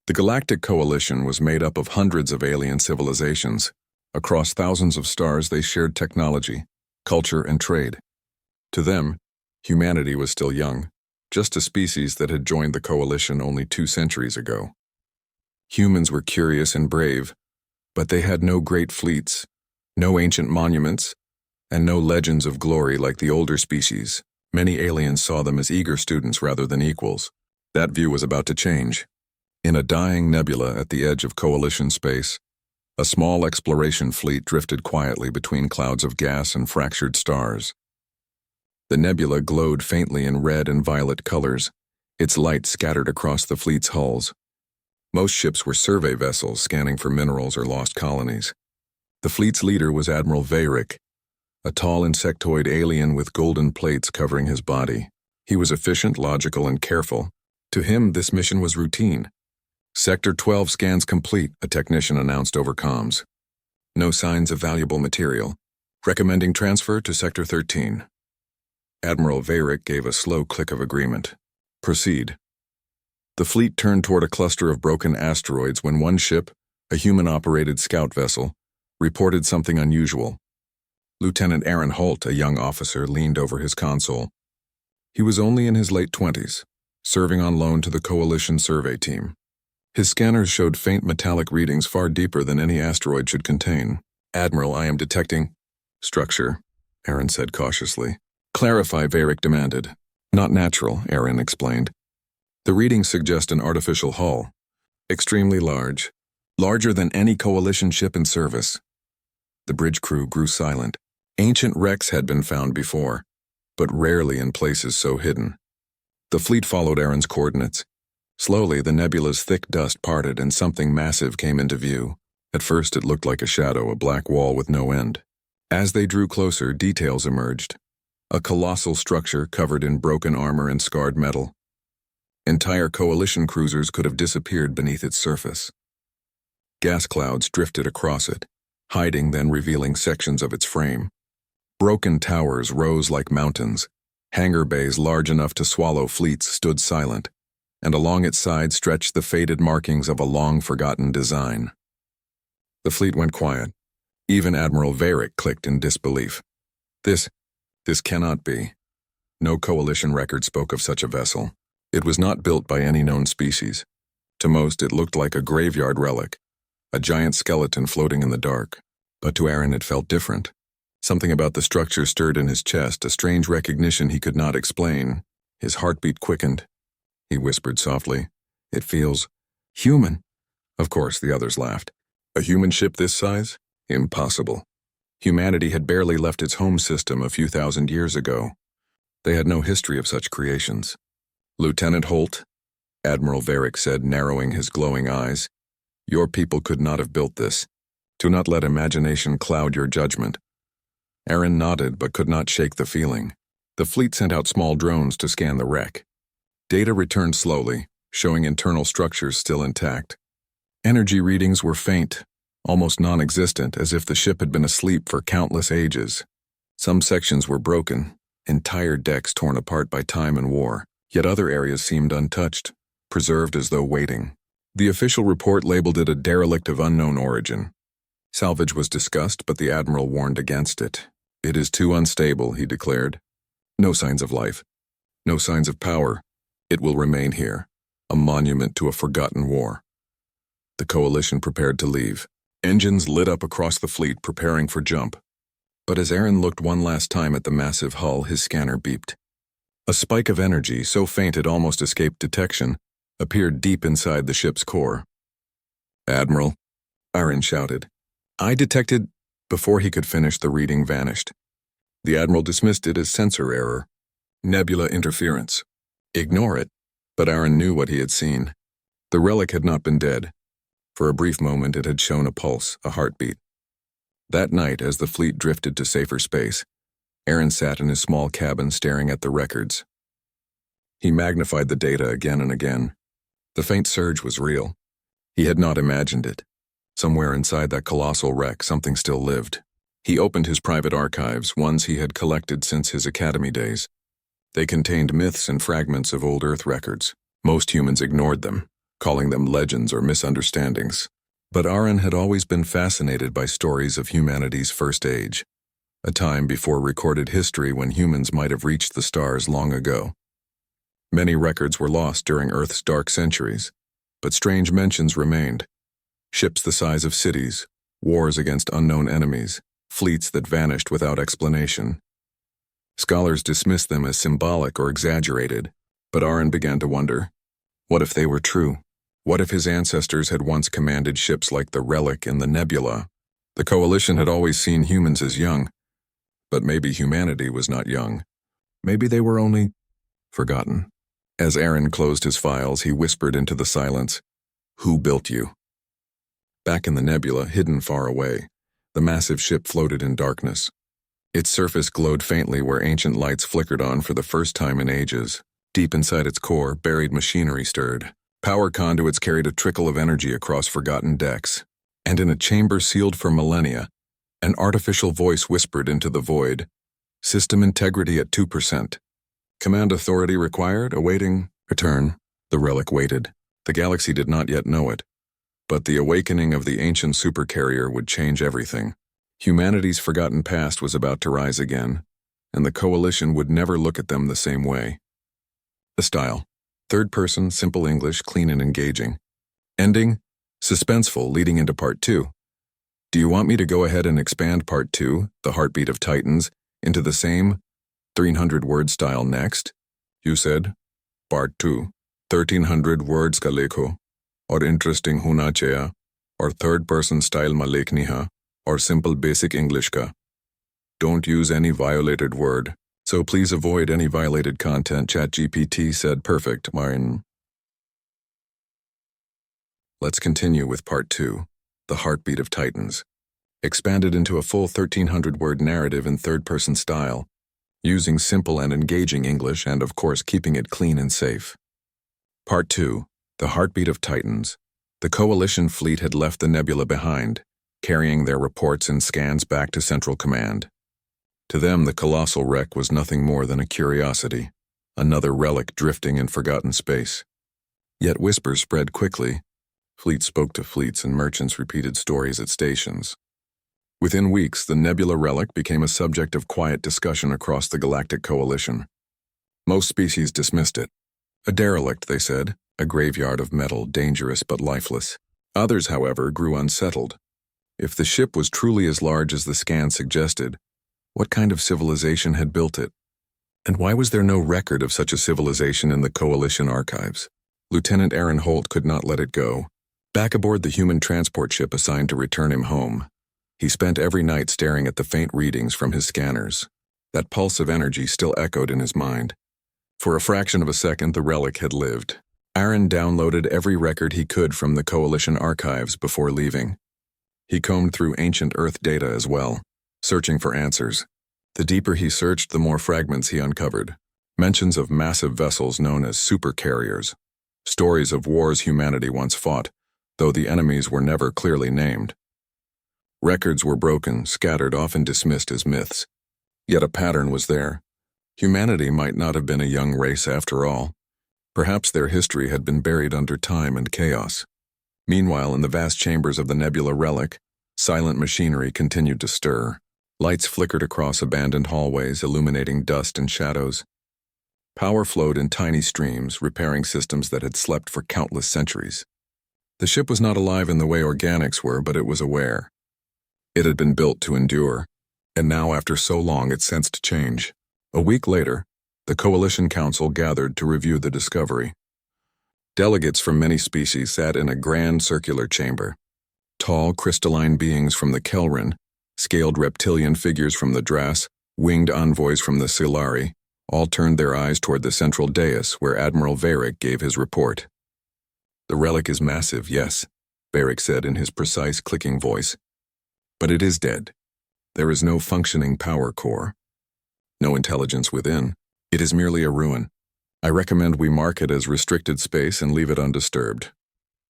The Galactic Coalition was made up of hundreds of alien civilizations. Across thousands of stars, they shared technology, culture, and trade. To them, humanity was still young, just a species that had joined the Coalition only 2 centuries ago. Humans were curious and brave, but they had no great fleets, no ancient monuments, and no legends of glory like the older species. Many aliens saw them as eager students rather than equals. That view was about to change. In a dying nebula at the edge of Coalition space, a small exploration fleet drifted quietly between clouds of gas and fractured stars. The nebula glowed faintly in red and violet colors, its light scattered across the fleet's hulls. Most ships were survey vessels scanning for minerals or lost colonies. The fleet's leader was Admiral Veyric, a tall insectoid alien with golden plates covering his body. He was efficient, logical, and careful. To him, this mission was routine. Sector 12 scans complete, a technician announced over comms. No signs of valuable material. Recommending transfer to Sector 13. Admiral Veyric gave a slow click of agreement. Proceed. The fleet turned toward a cluster of broken asteroids when one ship, a human-operated scout vessel, reported something unusual. Lieutenant Aaron Holt, a young officer, leaned over his console. He was only in his late 20s, serving on loan to the Coalition survey team. His scanners showed faint metallic readings far deeper than any asteroid should contain. Admiral, I am detecting structure, Aaron said cautiously. Clarify, Veyric demanded. Not natural, Aaron explained. The readings suggest an artificial hull. Extremely large. Larger than any Coalition ship in service. The bridge crew grew silent. Ancient wrecks had been found before, but rarely in places so hidden. The fleet followed Aaron's coordinates. Slowly, the nebula's thick dust parted and something massive came into view. At first, it looked like a shadow, a black wall with no end. As they drew closer, details emerged. A colossal structure covered in broken armor and scarred metal. Entire Coalition cruisers could have disappeared beneath its surface. Gas clouds drifted across it, hiding then revealing sections of its frame. Broken towers rose like mountains. Hangar bays large enough to swallow fleets stood silent, and along its sides stretched the faded markings of a long-forgotten design. The fleet went quiet. Even Admiral Veyric clicked in disbelief. This cannot be. No Coalition record spoke of such a vessel. It was not built by any known species. To most, it looked like a graveyard relic, a giant skeleton floating in the dark. But to Aaron, it felt different. Something about the structure stirred in his chest, a strange recognition he could not explain. His heartbeat quickened. He whispered softly, "It feels human." Of course, the others laughed. A human ship this size? Impossible. Humanity had barely left its home system a few thousand years ago. They had no history of such creations. Lieutenant Holt, Admiral Veyric said, narrowing his glowing eyes, "Your people could not have built this. Do not let imagination cloud your judgment." Aaron nodded but could not shake the feeling. The fleet sent out small drones to scan the wreck. Data returned slowly, showing internal structures still intact. Energy readings were faint, almost non-existent, as if the ship had been asleep for countless ages. Some sections were broken, entire decks torn apart by time and war, yet other areas seemed untouched, preserved as though waiting. The official report labeled it a derelict of unknown origin. Salvage was discussed, but the Admiral warned against it. "It is too unstable," he declared. "No signs of life. No signs of power. It will remain here, a monument to a forgotten war." The Coalition prepared to leave. Engines lit up across the fleet, preparing for jump. But as Aaron looked one last time at the massive hull, his scanner beeped. A spike of energy, so faint it almost escaped detection, appeared deep inside the ship's core. "Admiral," Aaron shouted. "I detected—" Before he could finish, the reading vanished. The Admiral dismissed it as sensor error. Nebula interference. Ignore it. But Aaron knew what he had seen. The relic had not been dead. For a brief moment it had shown a pulse, a heartbeat. That night, as the fleet drifted to safer space, Aaron sat in his small cabin staring at the records. He magnified the data again and again. The faint surge was real. He had not imagined it. Somewhere inside that colossal wreck, something still lived. He opened his private archives, ones he had collected since his academy days. They contained myths and fragments of old Earth records. Most humans ignored them, calling them legends or misunderstandings. But Aaron had always been fascinated by stories of humanity's first age, a time before recorded history when humans might have reached the stars long ago. Many records were lost during Earth's dark centuries, but strange mentions remained. Ships the size of cities, wars against unknown enemies, fleets that vanished without explanation. Scholars dismissed them as symbolic or exaggerated, but Aaron began to wonder, what if they were true? What if his ancestors had once commanded ships like the Relic and the Nebula? The Coalition had always seen humans as young, but maybe humanity was not young. Maybe they were only forgotten. As Aaron closed his files, he whispered into the silence, "Who built you?" Back in the nebula, hidden far away, the massive ship floated in darkness. Its surface glowed faintly where ancient lights flickered on for the first time in ages. Deep inside its core, buried machinery stirred. Power conduits carried a trickle of energy across forgotten decks. And in a chamber sealed for millennia, an artificial voice whispered into the void, "System integrity at 2%. Command authority required, awaiting return." The Relic waited. The galaxy did not yet know it, but the awakening of the ancient Supercarrier would change everything. Humanity's forgotten past was about to rise again, and the Coalition would never look at them the same way. The style: third person, simple English, clean and engaging. Ending: suspenseful, leading into Part 2. Do you want me to go ahead and expand Part 2, The Heartbeat of Titans, into the same 300-word style next? You said, Part 2, 1300 words ka lekho, or interesting hona chahiye, or third-person style ma lekhni hai, or simple basic English ka. Don't use any violated word, so please avoid any violated content. ChatGPT said, perfect, Marin. Let's continue with Part 2, The Heartbeat of Titans, expanded into a full 1300-word narrative in third-person style, using simple and engaging English and, of course, keeping it clean and safe. Part 2, The Heartbeat of Titans. The Coalition fleet had left the nebula behind, carrying their reports and scans back to Central Command. To them, the colossal wreck was nothing more than a curiosity, another relic drifting in forgotten space. Yet whispers spread quickly. Fleets spoke to fleets and merchants repeated stories at stations. Within weeks, the Nebula relic became a subject of quiet discussion across the Galactic Coalition. Most species dismissed it. A derelict, they said, a graveyard of metal, dangerous but lifeless. Others, however, grew unsettled. If the ship was truly as large as the scan suggested, what kind of civilization had built it? And why was there no record of such a civilization in the Coalition archives? Lieutenant Aaron Holt could not let it go. Back aboard the human transport ship assigned to return him home, he spent every night staring at the faint readings from his scanners. That pulse of energy still echoed in his mind. For a fraction of a second, the relic had lived. Aaron downloaded every record he could from the Coalition archives before leaving. He combed through ancient Earth data as well, searching for answers. The deeper he searched, the more fragments he uncovered. Mentions of massive vessels known as supercarriers. Stories of wars humanity once fought, though the enemies were never clearly named. Records were broken, scattered, often dismissed as myths. Yet a pattern was there. Humanity might not have been a young race after all. Perhaps their history had been buried under time and chaos. Meanwhile, in the vast chambers of the Nebula relic, silent machinery continued to stir. Lights flickered across abandoned hallways, illuminating dust and shadows. Power flowed in tiny streams, repairing systems that had slept for countless centuries. The ship was not alive in the way organics were, but it was aware. It had been built to endure, and now after so long it sensed change. A week later, the Coalition Council gathered to review the discovery. Delegates from many species sat in a grand circular chamber. Tall, crystalline beings from the Kelran, scaled reptilian figures from the Dras, winged envoys from the Silari, all turned their eyes toward the central dais where Admiral Varric gave his report. The relic is massive, yes, Varric said in his precise, clicking voice. But it is dead. There is no functioning power core. No intelligence within. It is merely a ruin. I recommend we mark it as restricted space and leave it undisturbed.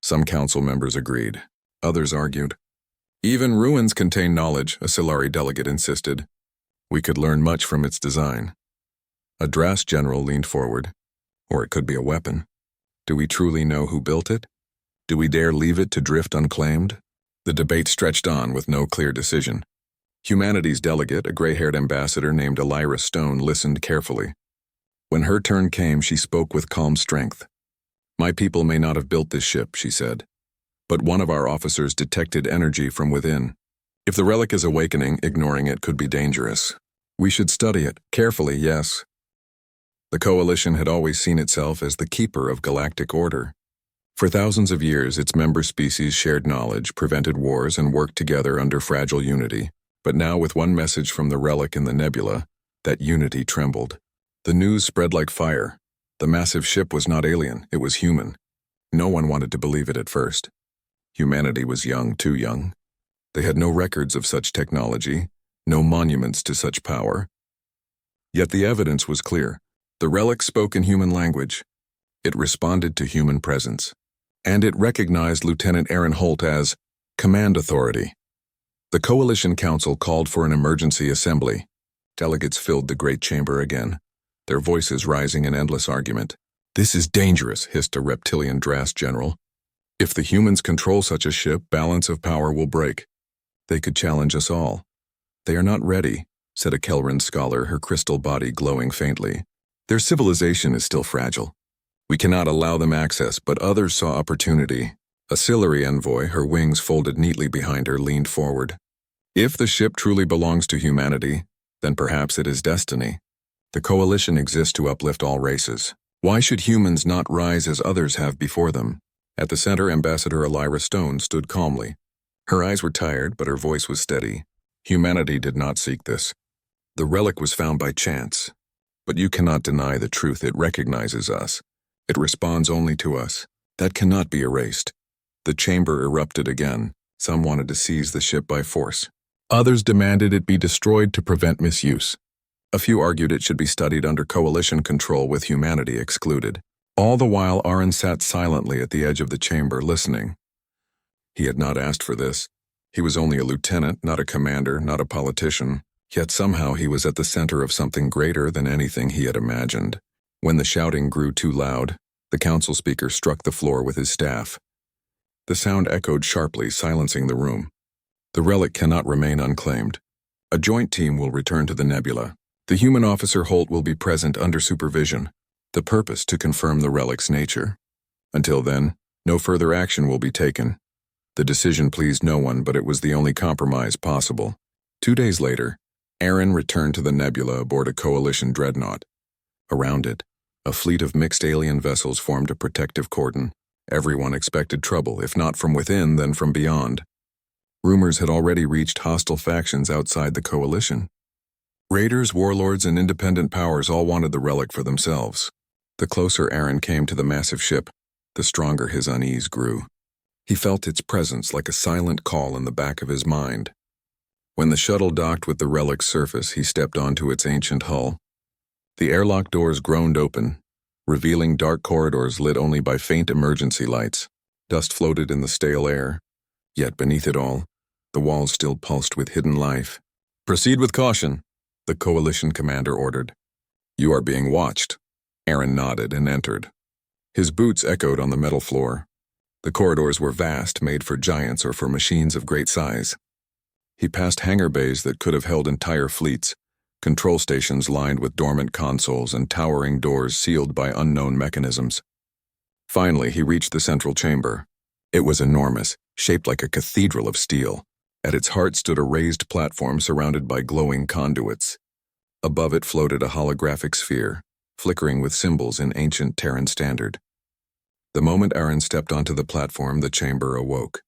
Some council members agreed. Others argued. Even ruins contain knowledge, a Silari delegate insisted. We could learn much from its design. A Dras general leaned forward. Or it could be a weapon. Do we truly know who built it? Do we dare leave it to drift unclaimed? The debate stretched on with no clear decision. Humanity's delegate, a gray-haired ambassador named Elira Stone, listened carefully. When her turn came, she spoke with calm strength. "My people may not have built this ship," she said, "but one of our officers detected energy from within. If the relic is awakening, ignoring it could be dangerous. We should study it, carefully, yes." The Coalition had always seen itself as the keeper of galactic order. For thousands of years, its member species shared knowledge, prevented wars, and worked together under fragile unity. But now, with one message from the relic in the nebula, that unity trembled. The news spread like fire. The massive ship was not alien, it was human. No one wanted to believe it at first. Humanity was young, too young. They had no records of such technology, no monuments to such power. Yet the evidence was clear. The relic spoke in human language. It responded to human presence. And it recognized Lieutenant Aaron Holt as command authority. The Coalition Council called for an emergency assembly. Delegates filled the great chamber again, their voices rising in endless argument. "This is dangerous," hissed a reptilian Drast general. "If the humans control such a ship, balance of power will break. They could challenge us all." "They are not ready," said a Kelran scholar, her crystal body glowing faintly. "Their civilization is still fragile. We cannot allow them access," but others saw opportunity. A Siluri envoy, her wings folded neatly behind her, leaned forward. "If the ship truly belongs to humanity, then perhaps it is destiny. The Coalition exists to uplift all races. Why should humans not rise as others have before them?" At the center, Ambassador Elira Stone stood calmly. Her eyes were tired, but her voice was steady. "Humanity did not seek this. The relic was found by chance. But you cannot deny the truth. It recognizes us. It responds only to us. That cannot be erased." The chamber erupted again. Some wanted to seize the ship by force. Others demanded it be destroyed to prevent misuse. A few argued it should be studied under Coalition control with humanity excluded. All the while, Aaron sat silently at the edge of the chamber, listening. He had not asked for this. He was only a lieutenant, not a commander, not a politician. Yet somehow he was at the center of something greater than anything he had imagined. When the shouting grew too loud, the council speaker struck the floor with his staff. The sound echoed sharply, silencing the room. "The relic cannot remain unclaimed. A joint team will return to the nebula. The human officer Holt will be present under supervision. The purpose to confirm the relic's nature. Until then, no further action will be taken." The decision pleased no one, but it was the only compromise possible. 2 days later, Aaron returned to the nebula aboard a Coalition dreadnought. Around it, a fleet of mixed alien vessels formed a protective cordon. Everyone expected trouble, if not from within, then from beyond. Rumors had already reached hostile factions outside the Coalition. Raiders, warlords, and independent powers all wanted the relic for themselves. The closer Aaron came to the massive ship, the stronger his unease grew. He felt its presence like a silent call in the back of his mind. When the shuttle docked with the relic's surface, he stepped onto its ancient hull. The airlock doors groaned open, revealing dark corridors lit only by faint emergency lights. Dust floated in the stale air. Yet beneath it all, the walls still pulsed with hidden life. "Proceed with caution," the Coalition commander ordered. "You are being watched." Aaron nodded and entered. His boots echoed on the metal floor. The corridors were vast, made for giants or for machines of great size. He passed hangar bays that could have held entire fleets, control stations lined with dormant consoles and towering doors sealed by unknown mechanisms. Finally, he reached the central chamber. It was enormous, shaped like a cathedral of steel. At its heart stood a raised platform surrounded by glowing conduits. Above it floated a holographic sphere, flickering with symbols in ancient Terran standard. The moment Aaron stepped onto the platform, the chamber awoke.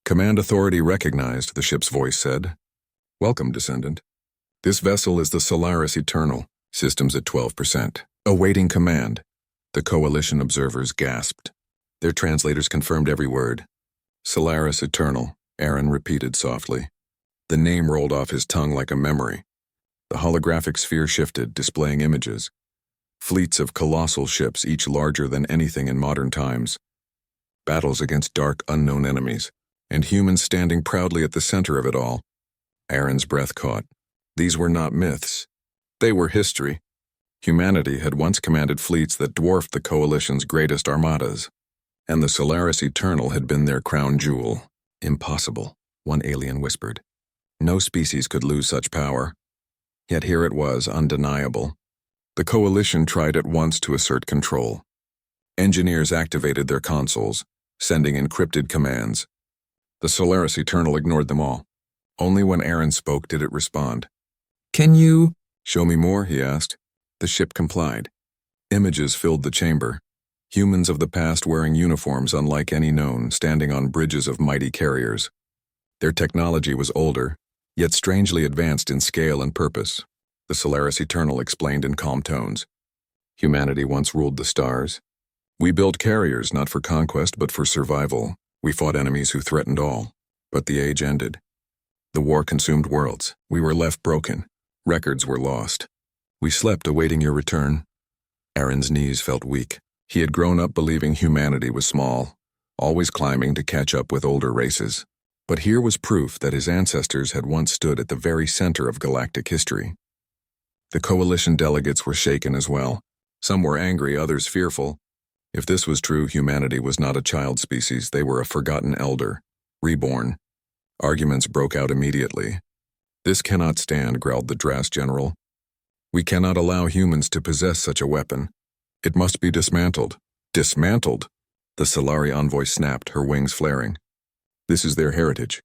"Command authority recognized," the ship's voice said. "Welcome, descendant. This vessel is the Solaris Eternal, systems at 12%. Awaiting command." The Coalition observers gasped. Their translators confirmed every word. "Solaris Eternal," Aaron repeated softly. The name rolled off his tongue like a memory. The holographic sphere shifted, displaying images. Fleets of colossal ships, each larger than anything in modern times. Battles against dark, unknown enemies, and humans standing proudly at the center of it all. Aaron's breath caught. These were not myths. They were history. Humanity had once commanded fleets that dwarfed the Coalition's greatest armadas. And the Solaris Eternal had been their crown jewel. Impossible, one alien whispered. No species could lose such power. Yet here it was, undeniable. The Coalition tried at once to assert control. Engineers activated their consoles, sending encrypted commands. The Solaris Eternal ignored them all. Only when Aaron spoke did it respond. "Can you show me more?" he asked. The ship complied. Images filled the chamber. Humans of the past wearing uniforms unlike any known, standing on bridges of mighty carriers. Their technology was older, yet strangely advanced in scale and purpose. The Solaris Eternal explained in calm tones. Humanity once ruled the stars. We built carriers not for conquest but for survival. We fought enemies who threatened all. But the age ended. The war consumed worlds. We were left broken. Records were lost. We slept awaiting your return. Aaron's knees felt weak. He had grown up believing humanity was small, always climbing to catch up with older races. But here was proof that his ancestors had once stood at the very center of galactic history. The Coalition delegates were shaken as well. Some were angry, others fearful. If this was true, humanity was not a child species, they were a forgotten elder, reborn. Arguments broke out immediately. "This cannot stand," growled the Dras general. "We cannot allow humans to possess such a weapon. It must be dismantled." "Dismantled?" The Solari envoy snapped, her wings flaring. "This is their heritage.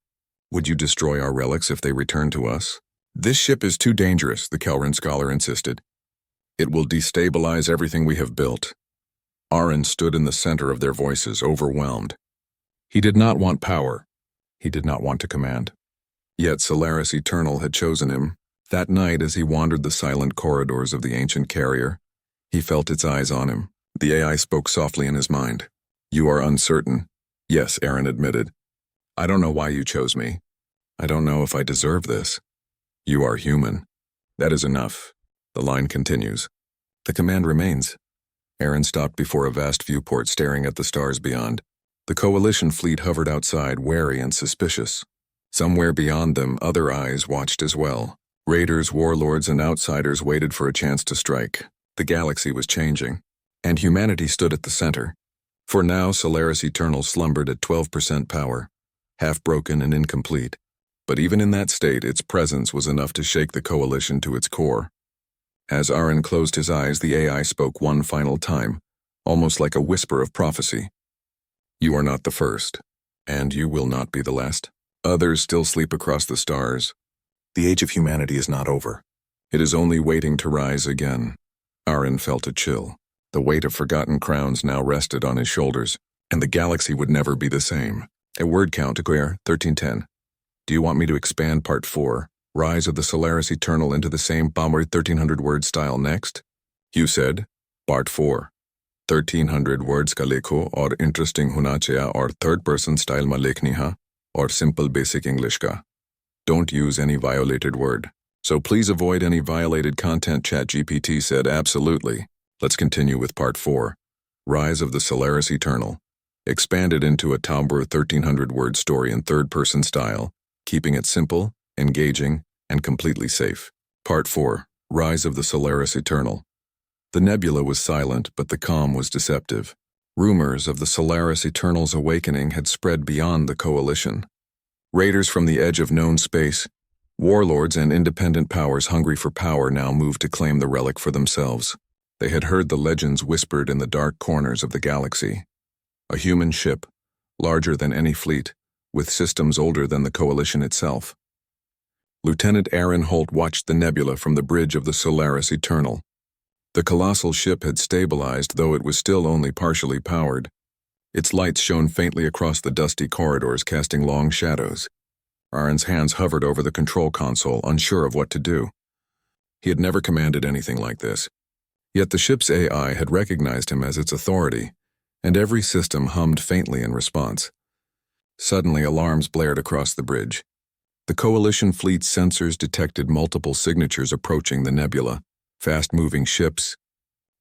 Would you destroy our relics if they return to us?" "This ship is too dangerous," the Kelran scholar insisted. "It will destabilize everything we have built." Aaron stood in the center of their voices, overwhelmed. He did not want power. He did not want to command. Yet Solaris Eternal had chosen him. That night, as he wandered the silent corridors of the ancient carrier, he felt its eyes on him. The AI spoke softly in his mind. "You are uncertain." "Yes," Aaron admitted. "I don't know why you chose me. I don't know if I deserve this." "You are human. That is enough." The line continues. "The command remains." Aaron stopped before a vast viewport staring at the stars beyond. The Coalition fleet hovered outside, wary and suspicious. Somewhere beyond them, other eyes watched as well. Raiders, warlords, and outsiders waited for a chance to strike. The galaxy was changing, and humanity stood at the center. For now, Solaris Eternal slumbered at 12% power, half-broken and incomplete. But even in that state, its presence was enough to shake the Coalition to its core. As Aaron closed his eyes, the AI spoke one final time, almost like a whisper of prophecy. "You are not the first, and you will not be the last. Others still sleep across the stars. The age of humanity is not over. It is only waiting to rise again." Aaron felt a chill. The weight of forgotten crowns now rested on his shoulders, and the galaxy would never be the same. A word count, Guerre, 1310. "Do you want me to expand Part 4, Rise of the Solaris Eternal, into the same Bomber 1300-word style next?" "You said, Part 4. 1300 words ka lekho or interesting hona chahiye or third-person style ma lekhni ha or simple basic English ka. Don't use any violated word. So please avoid any violated content," ChatGPT said. "Absolutely. Let's continue with Part 4, Rise of the Solaris Eternal. Expanded into a Tauber 1300-word story in third-person style, keeping it simple, engaging, and completely safe. Part 4, Rise of the Solaris Eternal." The nebula was silent, but the calm was deceptive. Rumors of the Solaris Eternal's awakening had spread beyond the Coalition. Raiders from the edge of known space, warlords and independent powers hungry for power now moved to claim the relic for themselves. They had heard the legends whispered in the dark corners of the galaxy. A human ship, larger than any fleet, with systems older than the Coalition itself. Lieutenant Aaron Holt watched the nebula from the bridge of the Solaris Eternal. The colossal ship had stabilized, though it was still only partially powered. Its lights shone faintly across the dusty corridors, casting long shadows. Aaron's hands hovered over the control console, unsure of what to do. He had never commanded anything like this. Yet the ship's AI had recognized him as its authority, and every system hummed faintly in response. Suddenly, alarms blared across the bridge. The Coalition fleet's sensors detected multiple signatures approaching the nebula. Fast-moving ships,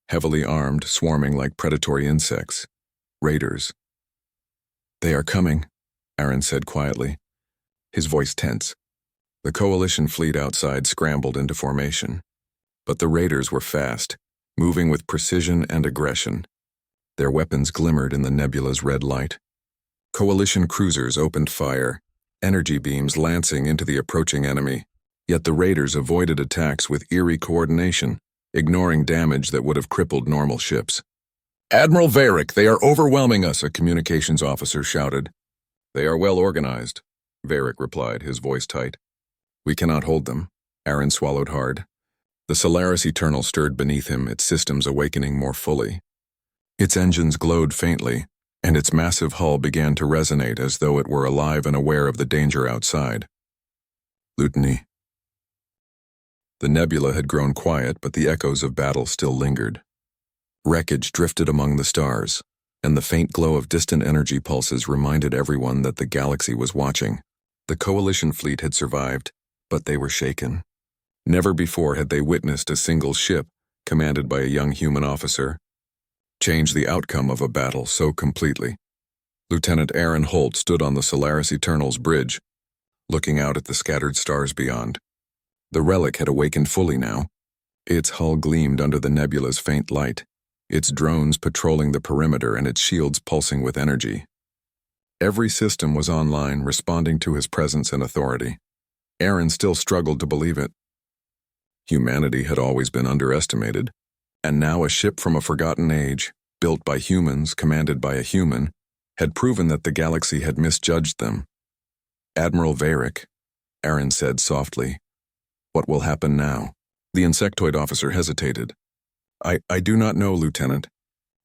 heavily armed, swarming like predatory insects. Raiders. "They are coming," Aaron said quietly, his voice tense. The Coalition fleet outside scrambled into formation. But the raiders were fast, moving with precision and aggression. Their weapons glimmered in the nebula's red light. Coalition cruisers opened fire, energy beams lancing into the approaching enemy. Yet the raiders avoided attacks with eerie coordination, ignoring damage that would have crippled normal ships. "Admiral Varric, they are overwhelming us," a communications officer shouted. "They are well organized," Varric replied, his voice tight. "We cannot hold them." Aaron swallowed hard. The Solaris Eternal stirred beneath him, its systems awakening more fully. Its engines glowed faintly, and its massive hull began to resonate as though it were alive and aware of the danger outside. "Lieutenant." The nebula had grown quiet, but the echoes of battle still lingered. Wreckage drifted among the stars, and the faint glow of distant energy pulses reminded everyone that the galaxy was watching. The Coalition fleet had survived, but they were shaken. Never before had they witnessed a single ship, commanded by a young human officer, change the outcome of a battle so completely. Lieutenant Aaron Holt stood on the Solaris Eternal's bridge, looking out at the scattered stars beyond. The relic had awakened fully now. Its hull gleamed under the nebula's faint light, its drones patrolling the perimeter and its shields pulsing with energy. Every system was online, responding to his presence and authority. Aaron still struggled to believe it. Humanity had always been underestimated, and now a ship from a forgotten age, built by humans, commanded by a human, had proven that the galaxy had misjudged them. "Admiral Varric," Aaron said softly, "what will happen now?" The insectoid officer hesitated. I do not know, Lieutenant.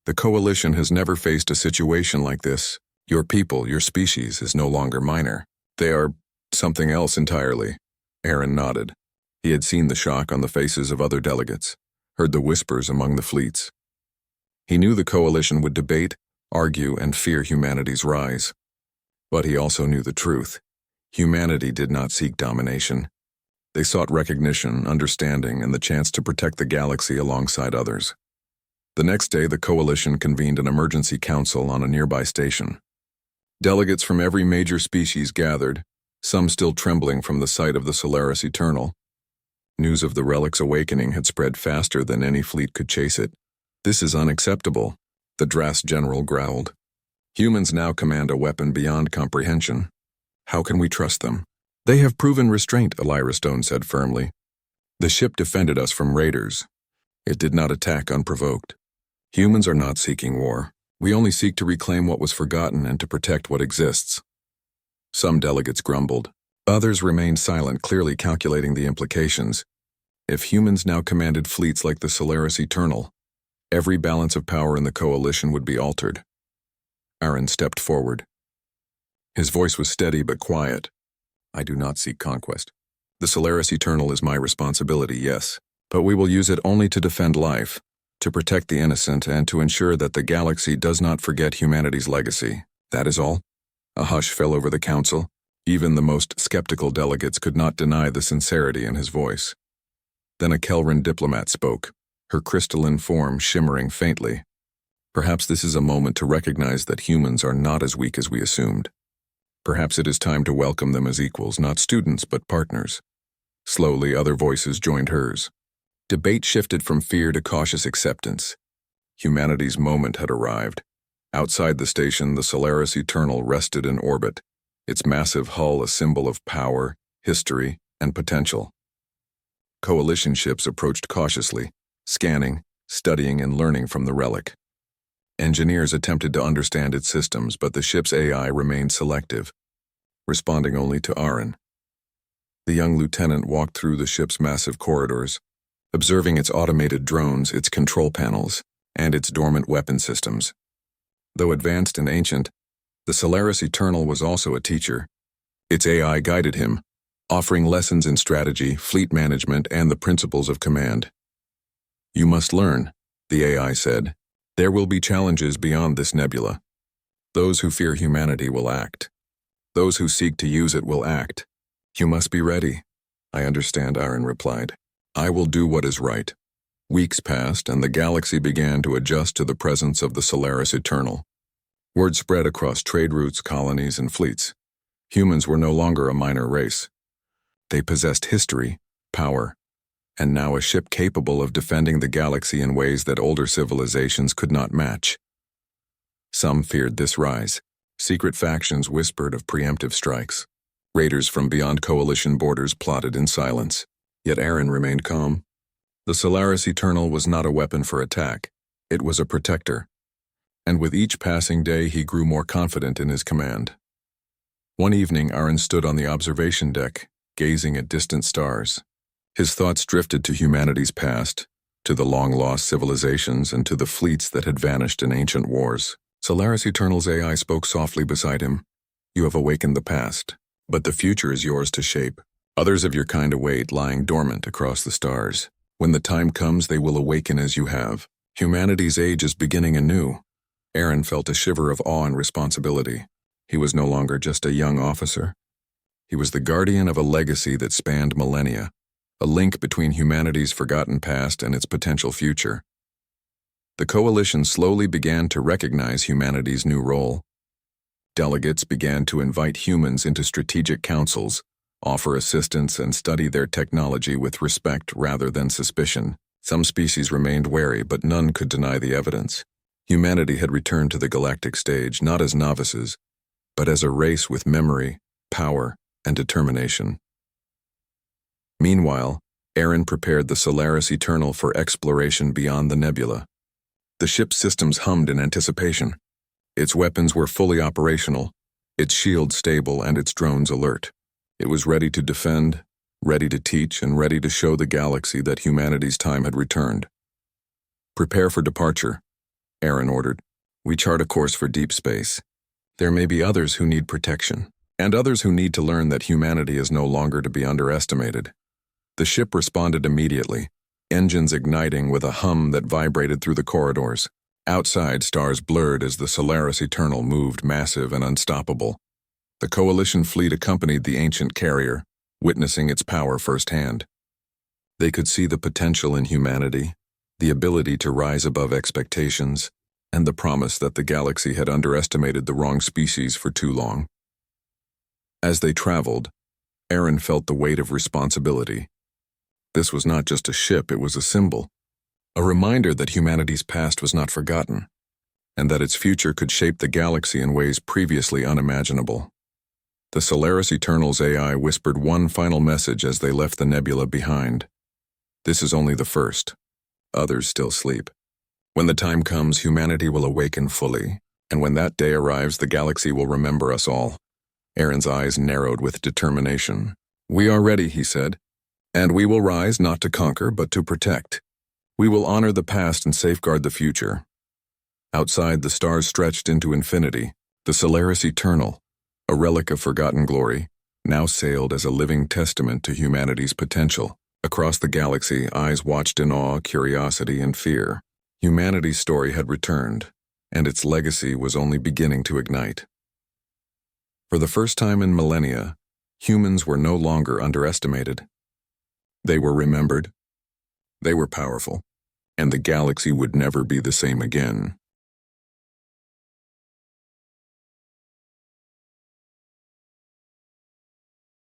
The Coalition has never faced a situation like this. Your people, your species, is no longer minor. They are something else entirely." Aaron nodded. He had seen the shock on the faces of other delegates, heard the whispers among the fleets. He knew the Coalition would debate, argue, and fear humanity's rise. But he also knew the truth. Humanity did not seek domination. They sought recognition, understanding, and the chance to protect the galaxy alongside others. The next day, the Coalition convened an emergency council on a nearby station. Delegates from every major species gathered, some still trembling from the sight of the Solaris Eternal. News of the relic's awakening had spread faster than any fleet could chase it. "This is unacceptable," the Dras general growled. "Humans now command a weapon beyond comprehension. How can we trust them?" "They have proven restraint," Elira Stone said firmly. "The ship defended us from raiders. It did not attack unprovoked. Humans are not seeking war. We only seek to reclaim what was forgotten and to protect what exists." Some delegates grumbled. Others remained silent, clearly calculating the implications. If humans now commanded fleets like the Solaris Eternal, every balance of power in the Coalition would be altered. Aaron stepped forward. His voice was steady but quiet. "I do not seek conquest. The Solaris Eternal is my responsibility, yes, but we will use it only to defend life, to protect the innocent, and to ensure that the galaxy does not forget humanity's legacy. That is all." A hush fell over the council. Even the most skeptical delegates could not deny the sincerity in his voice. Then a Kelran diplomat spoke, her crystalline form shimmering faintly. "Perhaps this is a moment to recognize that humans are not as weak as we assumed. Perhaps it is time to welcome them as equals, not students, but partners." Slowly, other voices joined hers. Debate shifted from fear to cautious acceptance. Humanity's moment had arrived. Outside the station, the Solaris Eternal rested in orbit, its massive hull a symbol of power, history, and potential. Coalition ships approached cautiously, scanning, studying, and learning from the relic. Engineers attempted to understand its systems, but the ship's AI remained selective, responding only to Aaron. The young lieutenant walked through the ship's massive corridors, observing its automated drones, its control panels, and its dormant weapon systems. Though advanced and ancient, the Solaris Eternal was also a teacher. Its AI guided him, offering lessons in strategy, fleet management, and the principles of command. "You must learn," the AI said. "There will be challenges beyond this nebula. Those who fear humanity will act. Those who seek to use it will act. You must be ready." "I understand," Aaron replied. "I will do what is right." Weeks passed, and the galaxy began to adjust to the presence of the Solaris Eternal. Word spread across trade routes, colonies, and fleets. Humans were no longer a minor race. They possessed history, power, and now a ship capable of defending the galaxy in ways that older civilizations could not match. Some feared this rise. Secret factions whispered of preemptive strikes. Raiders from beyond coalition borders plotted in silence. Yet Aaron remained calm. The Solaris Eternal was not a weapon for attack. It was a protector. And with each passing day, he grew more confident in his command. One evening, Aaron stood on the observation deck, gazing at distant stars. His thoughts drifted to humanity's past, to the long-lost civilizations and to the fleets that had vanished in ancient wars. Solaris Eternal's AI spoke softly beside him. You have awakened the past, but the future is yours to shape. Others of your kind await, lying dormant across the stars. When the time comes, they will awaken as you have. Humanity's age is beginning anew. Aaron felt a shiver of awe and responsibility. He was no longer just a young officer. He was the guardian of a legacy that spanned millennia, a link between humanity's forgotten past and its potential future. The coalition slowly began to recognize humanity's new role. Delegates began to invite humans into strategic councils, offer assistance, and study their technology with respect rather than suspicion. Some species remained wary, but none could deny the evidence. Humanity had returned to the galactic stage not as novices, but as a race with memory, power, and determination. Meanwhile, Aaron prepared the Solaris Eternal for exploration beyond the nebula. The ship's systems hummed in anticipation. Its weapons were fully operational, its shields stable, and its drones alert. It was ready to defend, ready to teach, and ready to show the galaxy that humanity's time had returned. Prepare for departure, Aaron ordered. We chart a course for deep space. There may be others who need protection, and others who need to learn that humanity is no longer to be underestimated. The ship responded immediately, engines igniting with a hum that vibrated through the corridors. Outside, stars blurred as the Solaris Eternal moved, massive and unstoppable. The coalition fleet accompanied the ancient carrier, witnessing its power firsthand. They could see the potential in humanity, the ability to rise above expectations, and the promise that the galaxy had underestimated the wrong species for too long. As they traveled, Aaron felt the weight of responsibility. This was not just a ship, it was a symbol, a reminder that humanity's past was not forgotten, and that its future could shape the galaxy in ways previously unimaginable. The Solaris Eternal's AI whispered one final message as they left the nebula behind. This is only the first. Others still sleep. When the time comes, humanity will awaken fully, and when that day arrives, the galaxy will remember us all. Aaron's eyes narrowed with determination. We are ready, he said, and we will rise not to conquer, but to protect. We will honor the past and safeguard the future. Outside, the stars stretched into infinity. The Solaris Eternal, a relic of forgotten glory, now sailed as a living testament to humanity's potential. Across the galaxy, eyes watched in awe, curiosity, and fear. Humanity's story had returned, and its legacy was only beginning to ignite. For the first time in millennia, humans were no longer underestimated. They were remembered, they were powerful, and the galaxy would never be the same again.